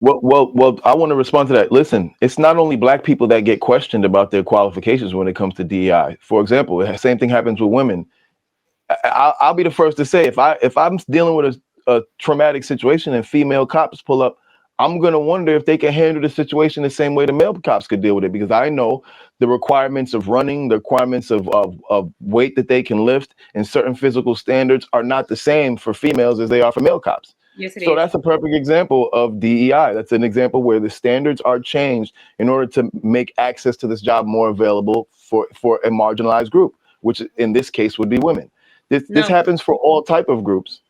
Well. I want to respond to that. Listen, it's not only black people that get questioned about their qualifications when it comes to DEI. For example, the same thing happens with women. I'll be the first to say if I'm dealing with a traumatic situation and female cops pull up, I'm gonna wonder if they can handle the situation the same way the male cops could deal with it, because I know the requirements of running, the requirements of weight that they can lift, and certain physical standards are not the same for females as they are for male cops. Yes, it So is. that's a perfect example of DEI. That's an example where the standards are changed in order to make access to this job more available for a marginalized group, which in this case would be women. This No, happens for all type of groups,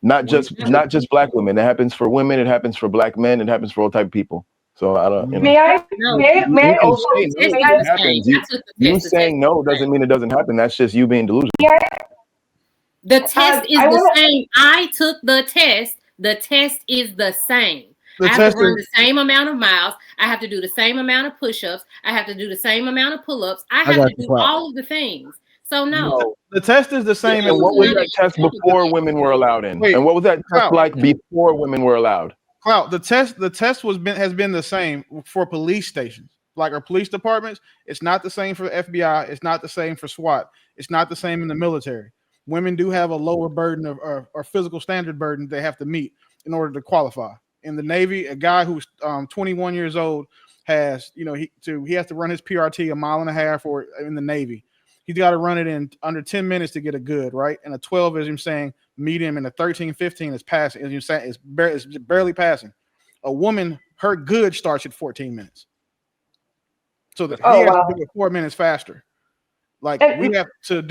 not just no. not just black women. It happens for women. It happens for black men. It happens for all type of people. So I don't, May I No, may you, may you I can also say the no, test it may is I the doesn't same. happen. I took the You test. The test saying is no the same. doesn't mean it doesn't happen. That's just you being delusional. may The test is I the want same. I took the test. The test is the same. The I have to test run is. the same amount of miles. I have to do the same amount of push-ups. I have to do the same amount of pull-ups. I I have got to you, do Clout. all of the things. So no, No. The test is the same. And this is what was not that test before acceptable. women were allowed in? Wait, And what was that test Clout. like before women were allowed? Clout. The test has been the same for police stations, like our police departments. It's not the same for the FBI. It's not the same for SWAT. It's not the same in the military. Women do have a lower burden of or physical standard burden they have to meet in order to qualify. In the Navy, a guy who's 21 years old has, he has to run his PRT a mile and a half, or in the Navy, he's got to run it in under 10 minutes to get a good, right? And a 12 is him saying medium, and a 13, 15 is passing. As you saying, it's barely passing. A woman, her good starts at 14 minutes, so that he oh has to wow. do it 4 minutes faster. Like we And have to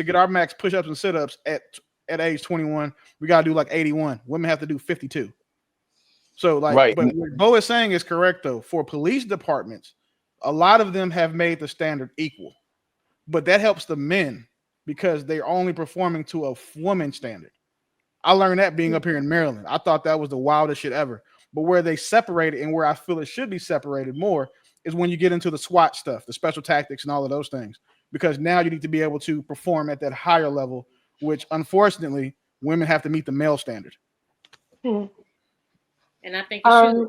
get our max push-ups and sit-ups at age 21. We got to do like 81. Women have to do 52. So like, Right. but what Bo is saying is correct though. For police departments, a lot of them have made the standard equal, but that helps the men because they're only performing to a woman standard. I learned that being up here in Maryland. I thought that was the wildest shit ever. But where they separate it and where I feel it should be separated more is when you get into the SWAT stuff, the special tactics and all of those things. Because now you need to be able to perform at that higher level, which unfortunately women have to meet the male standard. And I think it should.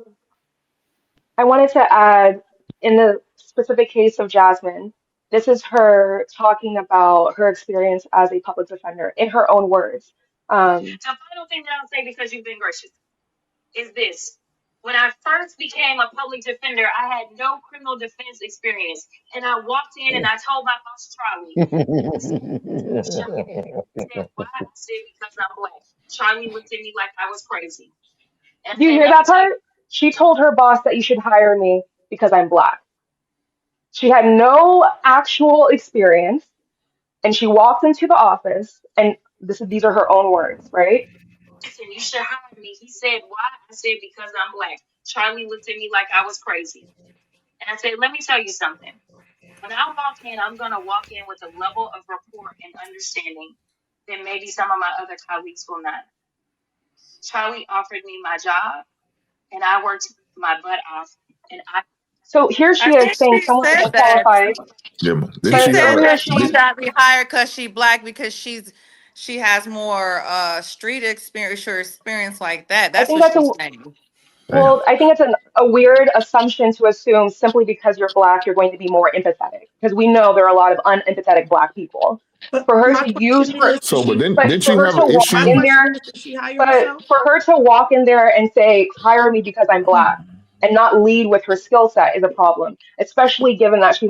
I wanted to add, in the specific case of Jasmine, this is her talking about her experience as a public defender in her own words. The final thing that I'll say, because you've been gracious, is this. When I first became a public defender, I had no criminal defense experience. And I walked in and I told my boss, Charlie, I said, why? I said, because I'm black. Charlie looked at me like I was crazy. And Do you then hear that part? She told her boss that you should hire me because I'm black. She had no actual experience, and she walked into the office, and these are her own words, right? said, you should hire me. He said, why? I said, because I'm black. Charlie looked at me like I was crazy. And I said, let me tell you something. When I walk in, I'm going to walk in with a level of rapport and understanding that maybe some of my other colleagues will not. Charlie offered me my job, and I worked my butt off. And So here she I is think saying she someone said is that. qualified, Yeah, didn't She she but have said earlier that she she was, should not be hired because she black because she has more street experience or experience like that. I That's think what that's a she's saying. well, I think it's a weird assumption to assume simply because you're black, you're going to be more empathetic. Because we know there are a lot of unempathetic black people. But For her my to use question her, is, so? But then but didn't for she her have to an walk my issue? in question there, is, did she hire but herself? for her to walk in there and say, hire me because I'm black, and not lead with her skill set is a problem, especially given that she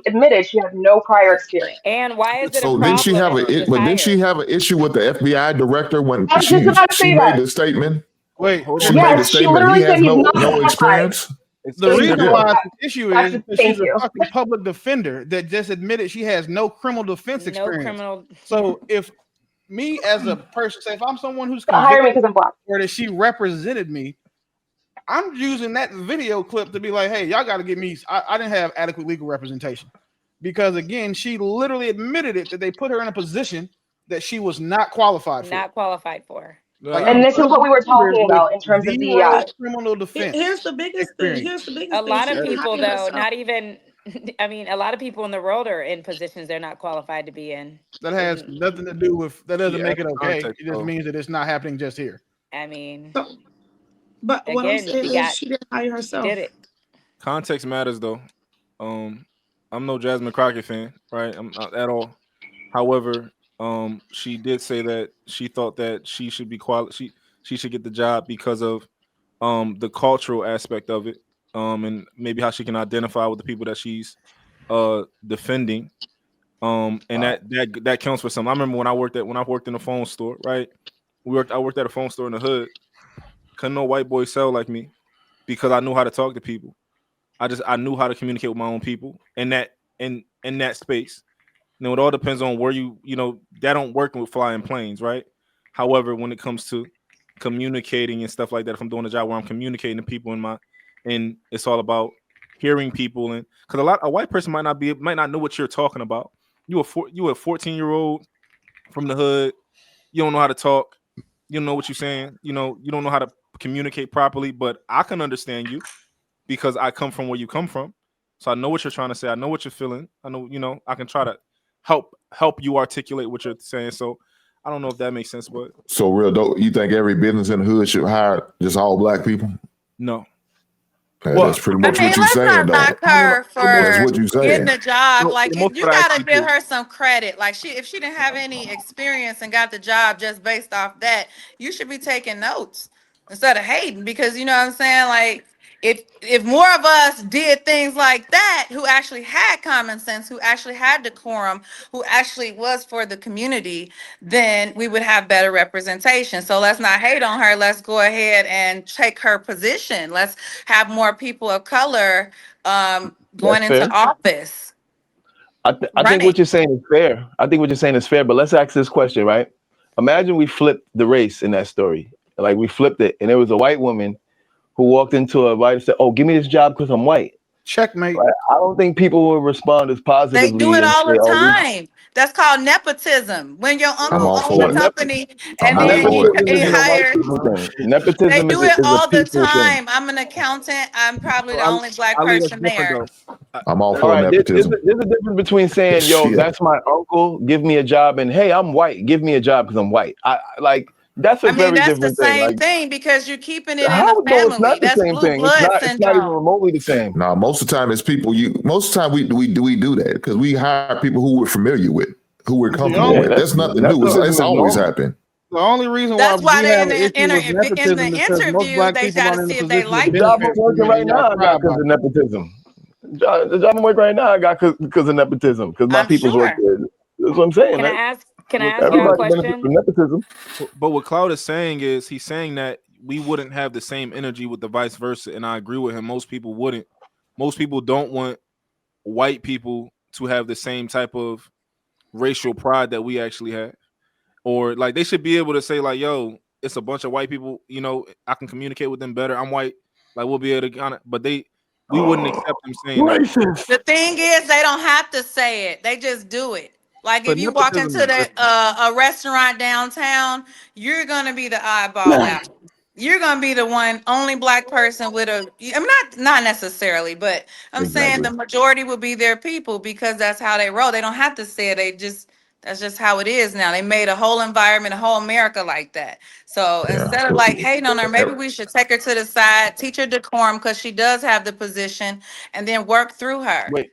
admitted she has no prior experience. And why is it a So didn't she problem have if she was but didn't she hired? have an issue with the FBI director when I was just about to she say made that. the statement? Wait, Hold She on. made the Yes, she statement. He literally has said he's not no qualified. experience. the So reason Yeah. why it's an issue is because thank she's a you. fucking public defender that just admitted she has no criminal defense No experience. criminal. So if me as a person, say if I'm someone who's Hire me convicted because I'm black. or that she represented me, I'm using that video clip to be like, hey, y'all got to get me. I didn't have adequate legal representation because again, she literally admitted it that they put her in a position that she was not qualified for. Not qualified for. Like And I'm this is what we were talking with about in terms of zero DEI. criminal defense Here's the biggest thing. experience. Here's the A biggest thing. lot She of didn't people, hire though, herself. not even. I mean, a lot of people in the world are in positions they're not qualified to be in. That has nothing to do with that. Doesn't Yeah, make it okay. context, It just though. means that it's not happening just here. I mean, So But what I'm Again, saying is she didn't hire she herself. did it. Context matters, though. I'm no Jasmine Crockett fan, right? I'm not at all. However, she did say that she thought that she should be she should get the job because of the cultural aspect of it, and maybe how she can identify with the people that she's defending. And that counts for something. I remember when I worked in a phone store, right? I worked at a phone store in the hood. Couldn't no white boy sell like me because I knew how to talk to people. I knew how to communicate with my own people in that space. Now it all depends on where that don't work with flying planes, right? However, when it comes to communicating and stuff like that, if I'm doing a job where I'm communicating to people and it's all about hearing people, and because a white person might not know what you're talking about. You a 14-year-old from the hood. You don't know how to talk. You don't know what you're saying. You don't know how to communicate properly. But I can understand you because I come from where you come from. So I know what you're trying to say. I know what you're feeling. I know, I can try to help you articulate what you're saying. So I don't know if that makes sense, but So real dope. You think every business in the hood should hire just all black people? no. That's pretty I much mean, what you're let's saying, not though. knock her That's for what you're getting saying. a job. No, Like, most you people gotta actually give do. her some credit. Like, if she didn't have any experience and got the job just based off that, you should be taking notes instead of hating, because you know what I'm saying. Like, if more of us did things like that, who actually had common sense, who actually had decorum, who actually was for the community, then we would have better representation. So let's not hate on her. Let's go ahead and take her position. Let's have more people of color going That's into fair. office, I think what running. you're saying is fair. I think what you're saying is fair, but let's ask this question, right? Imagine we flipped the race in that story. Like we flipped it, and it was a white woman who walked into a white and said, "Oh, give me this job because I'm white." Checkmate. Right? I don't think people will respond as They do positively it and all say, the "Oh, time. That's called nepotism. When your I'm uncle all owns a for it. company I'm and all then for it. Nepotism he isn't a white hires, people thing. they Nepotism do is it a all the people thing." time. I'm an accountant. I'm probably the I, only black Ali, that's person different there. though. I'm all All for right, nepotism. there's a difference between saying, "Yo, Shit. that's my uncle, give me a job," and "Hey, I'm white, give me a job because I'm white." Like that's a I mean, very that's the different thing. same Like, thing because you're keeping it in how? the No, it's family. not the That's same blue thing. It's blood not. It's not even syndrome. remotely the same. Now, most of the time, it's people. Most of the time, we do that because we hire people who we're familiar with, who we're comfortable Yeah, with. That's nothing new. nepotism It's is always normal. happened. The only reason why That's why we they have an issue with in the nepotism is because most interview, black they people got to aren't in a see if they position to The like job I'm you. benefit from working it, right and y'all now, I got proud because about of that. nepotism. The job I'm working right now, I got because of nepotism. Because my I'm people's work sure. there. That's what I'm saying. Can I Like, ask? Can I What ask y'all a Cloud, everybody benefits from question? nepotism. but what Cloud is saying is he's saying that we wouldn't have the same energy with the vice versa, and I agree with him. Most people wouldn't. Most people don't want white people to have the same type of racial pride that we actually have, or like they should be able to say like, "Yo, it's a bunch of white people. I can communicate with them better. I'm white. Like we'll be able to kind of." But we wouldn't accept them saying that. Racist. The thing is, they don't have to say it. They just do it. Like But if you walk nepotism into is the different. a restaurant downtown, you're gonna be the eyeball out. You're gonna be the only black person with a. I mean, not necessarily, but I'm saying Exactly. the majority will be their people because that's how they roll. They don't have to say it. That's just how it is now. They made a whole environment, a whole America like that. So Yeah. instead of like hating on her, maybe we should take her to the side, teach her decorum because she does have the position, and then work through her. Wait,